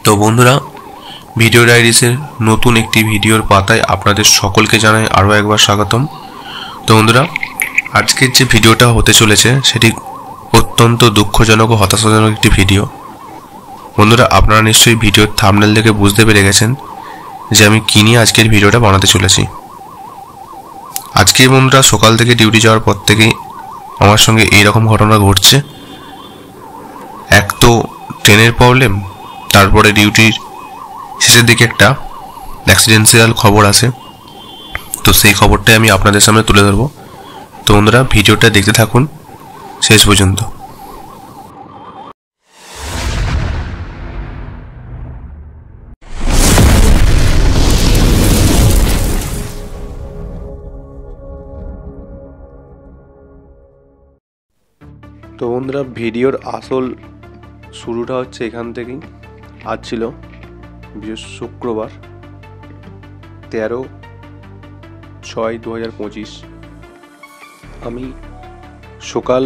তো বন্ধুরা, ভিডিও ডায়েরিসের নতুন একটি ভিডিওর পাতায় আপনাদের সকলকে জানাই আরও একবার স্বাগতম। তো বন্ধুরা, আজকের যে ভিডিওটা হতে চলেছে সেটি অত্যন্ত দুঃখজনক ও হতাশাজনক একটি ভিডিও। বন্ধুরা, আপনারা নিশ্চয়ই ভিডিওর থাম্বনেল দেখে বুঝতে পেরে গেছেন যে আমি কী নিয়ে আজকের ভিডিওটা বানাতে চলেছি। আজকে বন্ধুরা, সকাল থেকে ডিউটি যাওয়ার পর থেকেই আমার সঙ্গে এইরকম ঘটনা ঘটছে। এক তো ট্রেনের প্রবলেম, তারপরে ডিউটির শেষের দিকে একটা অ্যাক্সিডেন্সিয়াল খবর আছে। তো সেই খবরটাই আমি আপনাদের সামনে তুলে ধরবো। তো বন্ধুরা, ভিডিওটা দেখতে থাকুন শেষ পর্যন্ত। তো বন্ধুরা, ভিডিওর আসল শুরুটা হচ্ছে এখান থেকেই। আজ ছিল শুক্রবার 13/6/2025। আমি সকাল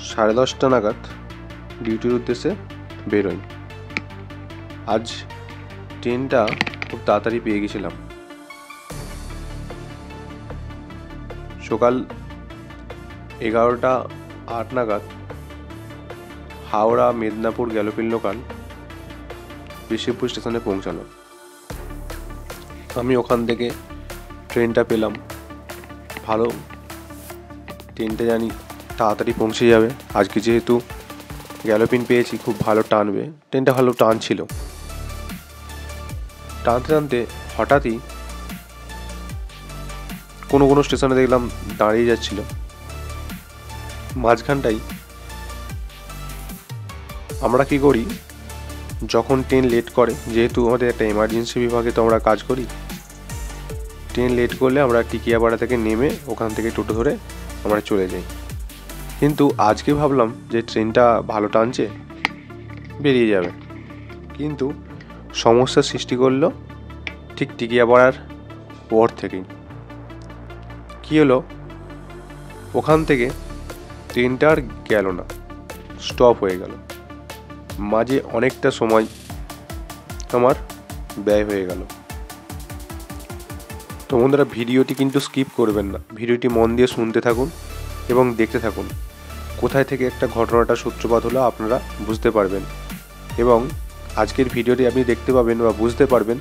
10:30 নাগাদ ডিউটির উদ্দেশ্যে বেরোই। আজ ট্রেনটা খুব তাড়াতাড়ি পেয়ে গেছিলাম। সকাল 11:08 নাগাদ হাওড়া মেদিনীপুর গ্যালোপিন লোকাল বিশিবপুর স্টেশনে পৌঁছানো। আমি ওখান থেকে ট্রেনটা পেলাম। ভালো, ট্রেনটা জানি তাড়াতাড়ি পৌঁছে যাবে। আজকে যেহেতু গ্যালোপিন পেয়েছি, খুব ভালো টানবে। ট্রেনটা ভালো টানছিল। টানতে টানতে হঠাৎই কোনো স্টেশনে দেখলাম দাঁড়িয়ে যাচ্ছিল। মাঝখানটাই আমরা কি করি, যখন ট্রেন লেট করে, যেহেতু আমাদের একটা এমার্জেন্সি বিভাগে তো আমরা কাজ করি, ট্রেন লেট করলে আমরা টিকিয়াপাড়া থেকে নেমে ওখান থেকে টোটো ধরে আমরা চলে যাই। কিন্তু আজকে ভাবলাম যে ট্রেনটা ভালো টানছে, বেরিয়ে যাবে। কিন্তু সমস্যার সৃষ্টি করলো ঠিক টিকিয়াপাড়ার পর থেকেই। কী হলো, ওখান থেকে ট্রেনটা আর গেল না, স্টপ হয়ে গেল। মাঝে অনেকটা সময় আমার ব্যয় হয়ে গেল। তো বন্ধুরা, ভিডিওটি কিন্তু স্কিপ করবেন না, ভিডিওটি মন দিয়ে শুনতে থাকুন এবং দেখতে থাকুন। কোথায় থেকে একটা ঘটনাটা সূত্রপাত হলো আপনারা বুঝতে পারবেন, এবং আজকের ভিডিওটি আপনি দেখতে পাবেন বা বুঝতে পারবেন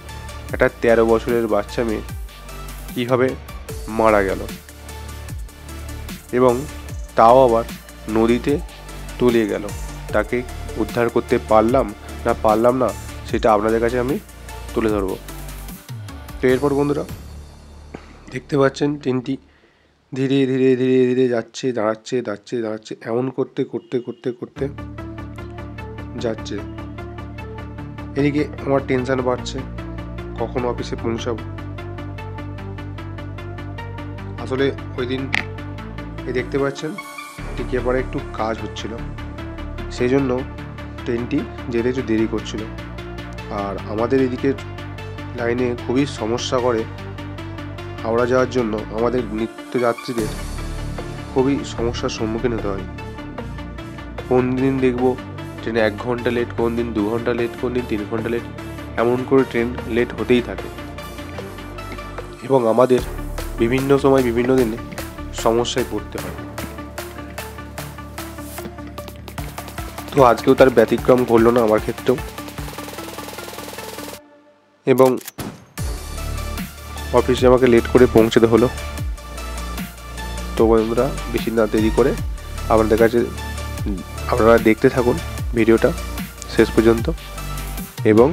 একটা 13 বছরের বাচ্চা মেয়ে কীভাবে মারা গেল, এবং তাও আবার নদীতে তলিয়ে গেল। তাকে উদ্ধার করতে পারলাম না সেটা আপনাদের কাছে আমি তুলে ধরবো। তো এরপর বন্ধুরা, দেখতে পাচ্ছেন ট্রেনটি ধীরে ধীরে ধীরে ধীরে যাচ্ছে, দাঁড়াচ্ছে, এমন করতে যাচ্ছে। এদিকে আমার টেনশন বাড়ছে, কখন অফিসে পৌঁছাবো। আসলে ওই দিন দেখতে পাচ্ছেন টিকিয়াপাড়ায় একটু কাজ হচ্ছিল, সেই জন্য ট্রেনটি যেতে একটু দেরি করছিল। আর আমাদের এদিকের লাইনে খুবই সমস্যা করে হাওড়া যাওয়ার জন্য। আমাদের নিত্যযাত্রীদের খুবই সমস্যার সম্মুখীন হতে হয়। কোন দিন দেখব ট্রেন 1 ঘন্টা লেট, কোন দিন 2 ঘন্টা লেট, কোন দিন 3 ঘন্টা লেট, এমন করে ট্রেন লেট হতেই থাকে। এবং আমাদের বিভিন্ন সময় বিভিন্ন দিনে সমস্যায় পড়তে হয়। তো আজকেও তার ব্যতিক্রম ঘটল না আমার ক্ষেত্রেও, এবং অফিসে আমাকে লেট করে পৌঁছতে হলো। তো বন্ধুরা, বেশি না দেরি করে আপনাদের কাছে আপনারা দেখতে থাকুন ভিডিওটা শেষ পর্যন্ত, এবং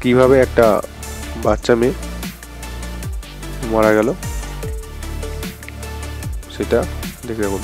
কিভাবে একটা বাচ্চা মেয়ে মারা গেল সেটা দেখে থাকুন।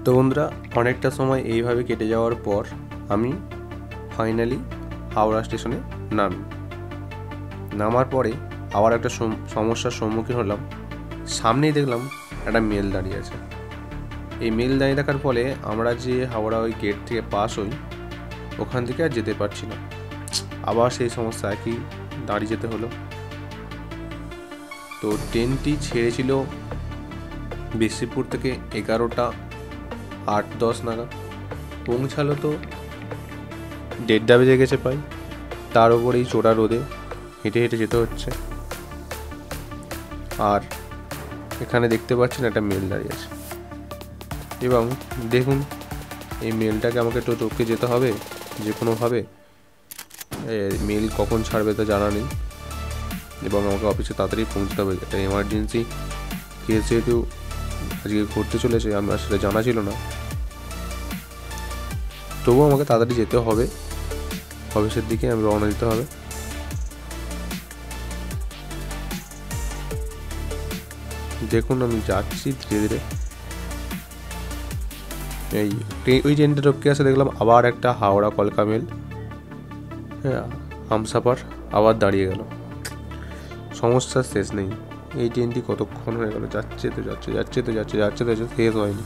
তো বন্ধুরা, অনেকটা সময় এইভাবে কেটে যাওয়ার পর আমি ফাইনালি হাওড়া স্টেশনে নামার পরে আবার একটা সমস্যার সম্মুখীন হলাম। সামনেই দেখলাম একটা মেল দাঁড়িয়ে আছে। এই মেল দাঁড়িয়ে থাকার ফলে আমরা যে হাওড়া ওই গেট থেকে পাস হই ওখান থেকে আর যেতে পারছি না। আবার সেই সমস্যা, একই দাঁড়িয়ে যেতে হলো। তো ট্রেনটি ছেড়েছিল বিষ্ণুপুর থেকে 11টা 8-10 নাগাদ, পৌঁছালো তো 1:30 বেজে গেছে প্রায়। তার উপরে এই চোরা রোদে হেঁটে হেঁটে যেতে হচ্ছে। আর এখানে দেখতে পাচ্ছেন একটা মেল দাঁড়িয়ে আছে, এবং দেখুন এই মেলটাকে আমাকে তো টপকে যেতে হবে যে কোনোভাবে। মেল কখন ছাড়বে তা জানা নেই, এবং আমাকে অফিসে তাড়াতাড়ি পৌঁছতে হবে। একটা এমার্জেন্সি কেস যেহেতু আজকে ঘটতে চলেছে, আমার সেটা জানা ছিল না। তবুও আমাকে তাড়াতাড়ি যেতে হবে, অফিসের দিকে আমি রওনা দিতে হবে। দেখুন আমি যাচ্ছি ধীরে ধীরে। ওই ট্রেনটা টপকে আসে দেখলাম আবার একটা হাওড়া কলকা মেল, হ্যাঁ হামসাফার আবার দাঁড়িয়ে গেল। সমস্যার শেষ নেই। এই ট্রেনটি কতক্ষণ হয়ে গেল, যাচ্ছে তো যাচ্ছে, যাচ্ছে তো যাচ্ছে, যাচ্ছে তো যাচ্ছে, শেষ হয়নি।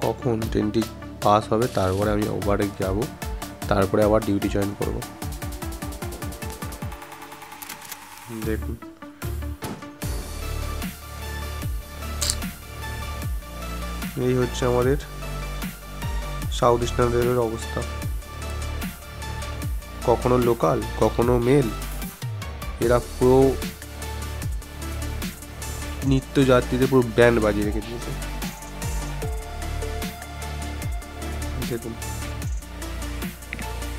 কখন ট্রেনটি পাস হবে তারপরে আমি ওভারে যাব, তারপরে আবার ডিউটি জয়েন করব। দেখুন এই হচ্ছে আমাদের সাউথ ইস্টার্ন রেলের অবস্থা। কখনো লোকাল, কখনো মেল, এরা পুরো নিত্য যাত্রীদের পুরো ব্যান্ড বাজিয়ে রেখে দিয়েছে। দেখুন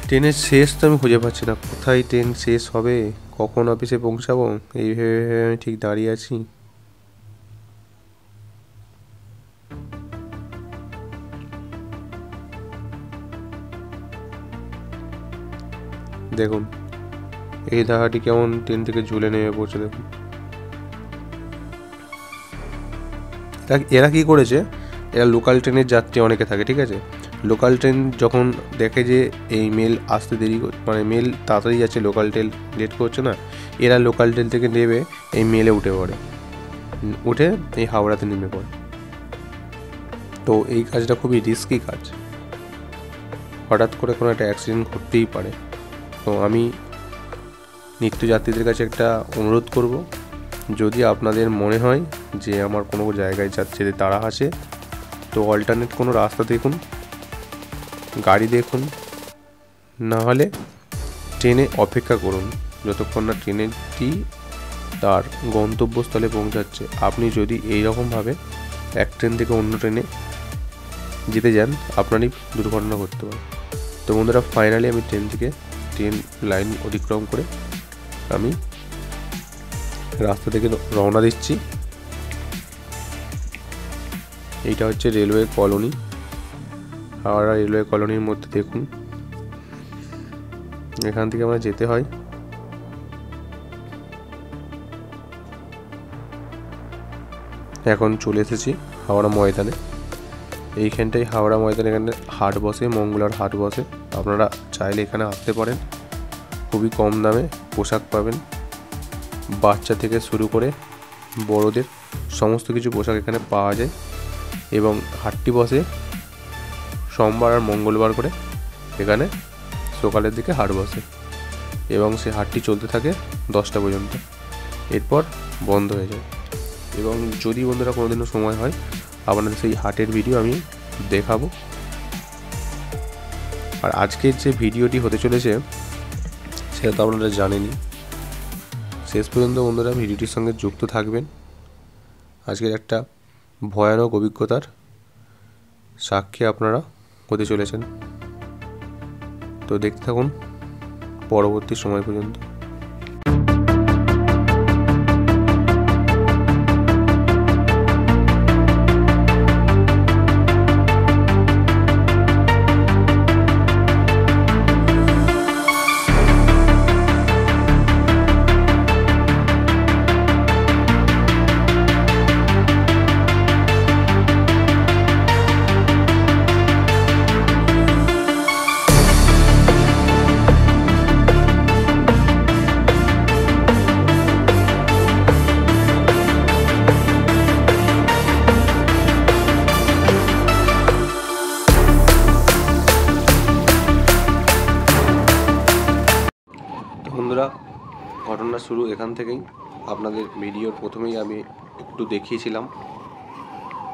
ট্রেনের শেষ তো আমি খুঁজে পাচ্ছি না, কোথায় ট্রেন শেষ হবে, কখন অফিসে পৌঁছাবো, এই ভেবে আমি ঠিক দাঁড়িয়ে আছি। দেখুন এই ধারাটি কেমন ট্রেন থেকে ঝুলে নেমে পড়ছে। দেখুন এরা কি করেছে, এরা লোকাল ট্রেনের যাত্রী অনেকে থাকে, ঠিক আছে। লোকাল ট্রেন যখন দেখে যে এই মেল আসতে দেরি, মানে মেল তাড়াতাড়ি যাচ্ছে, লোকাল ট্রেন লেট করছে না, এরা লোকাল ট্রেন থেকে নেমে এই মেলে উঠে পড়ে, উঠে এই হাওড়াতে নেমে পড়ে। তো এই কাজটা খুবই রিস্কি কাজ, হঠাৎ করে কোনো একটা অ্যাক্সিডেন্ট ঘটতেই পারে। তো আমি নিত্যযাত্রীদের কাছে একটা অনুরোধ করব, যদি আপনাদের মনে হয় যে আমার কোনো জায়গায় যেতে তাড়া আছে, তো অল্টারনেট কোনো রাস্তা দেখুন, গাড়ি দেখুন, না হলে ট্রেনে অপেক্ষা করুন যতক্ষণ না ট্রেনটি তার গন্তব্যস্থলে পৌঁছাচ্ছে। আপনি যদি এইরকমভাবে এক ট্রেন থেকে অন্য ট্রেনে যেতে যান, আপনারই দুর্ঘটনা ঘটতে পারে। তো বন্ধুরা, ফাইনালি আমি ট্রেন লাইন অতিক্রম করে আমি রাস্তা থেকে রওনা দিচ্ছি। এইটা হচ্ছে রেলওয়ে কলোনি, হাওড়া রেলওয়ে কলোনির মধ্যে। দেখুন এখান থেকে আমরা যেতে হয়। এখন চলে এসেছি হাওড়া ময়দানে। এইখানটাই হাওড়া ময়দানে, এখানে হাট বসে, মঙ্গলার হাট বসে। আপনারা চাইলে এখানে আসতে পারেন, খুবই কম দামে পোশাক পাবেন, বাচ্চা থেকে শুরু করে বড়দের সমস্ত কিছু পোশাক এখানে পাওয়া যায়। এবং হাটটি বসে সোমবার আর মঙ্গলবার করে, এখানে সকালের দিকে হাট বসে, এবং সেই হাটটি চলতে থাকে 10টা পর্যন্ত, এরপর বন্ধ হয়ে যায়। এবং যদি বন্ধুরা কোনোদিনও সময় হয়, আপনাদের সেই হাটের ভিডিও আমি দেখাবো। আর আজকের যে ভিডিওটি হতে চলেছে সেটা তো আপনারা জানেনই। শেষ পর্যন্ত বন্ধুরা ভিডিওটির সঙ্গে যুক্ত থাকবেন। আজকের একটা ভয়ানক অভিজ্ঞতার সাক্ষী আপনারা হতে চলেছেন। তো দেখতে থাকুন পরবর্তী সময় পর্যন্ত। শুরু এখান থেকেই। আপনাদের ভিডিওর প্রথমেই আমি একটু দেখিয়েছিলাম।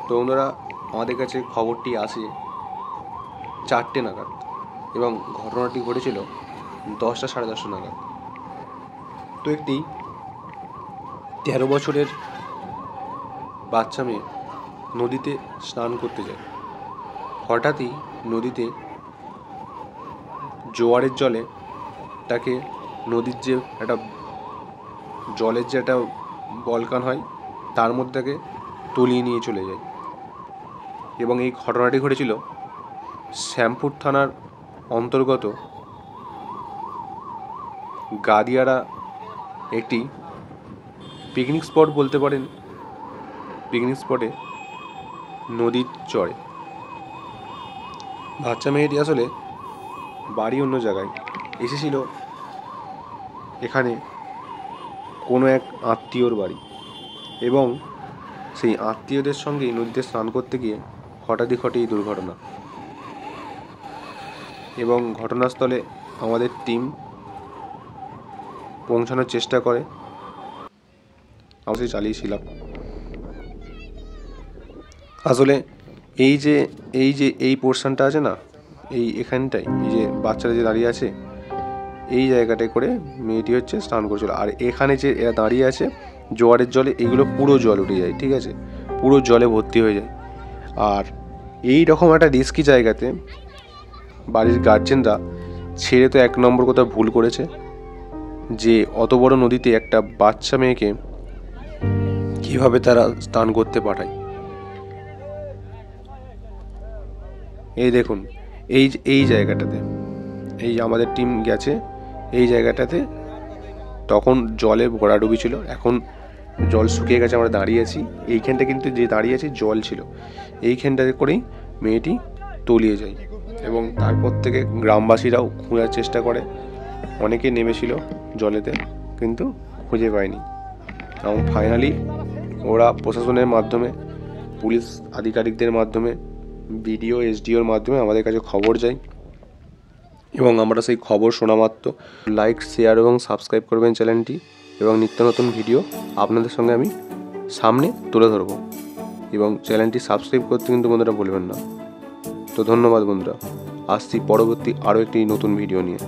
তো বন্ধুরা, আমাদের কাছে খবরটি আসে 4টে নাগাদ এবং ঘটনাটি ঘটেছিল 10টা সাড়ে 10টা নাগাদ। তো একটি 13 বছরের বাচ্চা মেয়ে নদীতে স্নান করতে যায়। হঠাৎই নদীতে জোয়ারের জলে তাকে নদীর যে একটা জলের যে একটা বলকান হয় তার মধ্যে তাকে তলিয়ে নিয়ে চলে যায়। এবং এই ঘটনাটি ঘটেছিল শ্যামপুর থানার অন্তর্গত গাদিয়ারা একটি পিকনিক স্পট বলতে পারেন। পিকনিক স্পটে নদীর চরে বাচ্চা মেয়েটি আসলে বাড়ি অন্য জায়গায় এসেছিল এখানে কোনো এক আত্মীয়র বাড়ি, এবং সেই আত্মীয়দের সঙ্গেই নদীতে স্নান করতে গিয়ে হঠাৎই ঘটে এই দুর্ঘটনা। এবং ঘটনাস্থলে আমাদের টিম পৌঁছানোর চেষ্টা করে, আমরা চালিয়েছিলাম। আসলে এই পোর্শনটা আছে না, এখানটায় এই যে বাচ্চারা যে দাঁড়িয়ে আছে এই জায়গাটায় করে মেয়েটি হচ্ছে স্নান করছিল। আর এখানে যে এরা দাঁড়িয়ে আছে জোয়ারের জলে এগুলো পুরো জল উঠে যায়, ঠিক আছে, পুরো জলে ভর্তি হয়ে যায়। আর এই রকম একটা রিস্কি জায়গাতে বাড়ির গার্জেনরা ছেড়ে তো 1 নম্বর কথা ভুল করেছে, যে অত বড় নদীতে একটা বাচ্চা মেয়েকে কীভাবে তারা স্নান করতে পাঠায়। এই দেখুন এই জায়গাটাতে এই আমাদের টিম গেছে, এই জায়গাটাতে তখন জলে ভরাডুবি ছিল। এখন জল শুকিয়ে গেছে, আমরা দাঁড়িয়ে আছি এইখানটা, কিন্তু যে দাঁড়িয়ে আছি জল ছিল এইখানটাতে করেই মেয়েটি তলিয়ে যায়। এবং তারপর থেকে গ্রামবাসীরাও খোঁজার চেষ্টা করে, অনেকে নেমেছিল জলেতে কিন্তু খুঁজে পায়নি। এবং ফাইনালি ওরা প্রশাসনের মাধ্যমে, পুলিশ আধিকারিকদের মাধ্যমে, বিডিও এসডিওর মাধ্যমে আমাদের কাছে খবর যায়, এবং আমরা সেই খবর শোনা মাত্র লাইক, শেয়ার এবং সাবস্ক্রাইব করবেন চ্যানেলটি, এবং নিত্য নতুন ভিডিও আপনাদের সঙ্গে আমি সামনে তুলে ধরবো। এবং চ্যানেলটি সাবস্ক্রাইব করতে কিন্তু বন্ধুরা ভুলবেন না। তো ধন্যবাদ বন্ধুরা, আসছি পরবর্তী আরও একটি নতুন ভিডিও নিয়ে।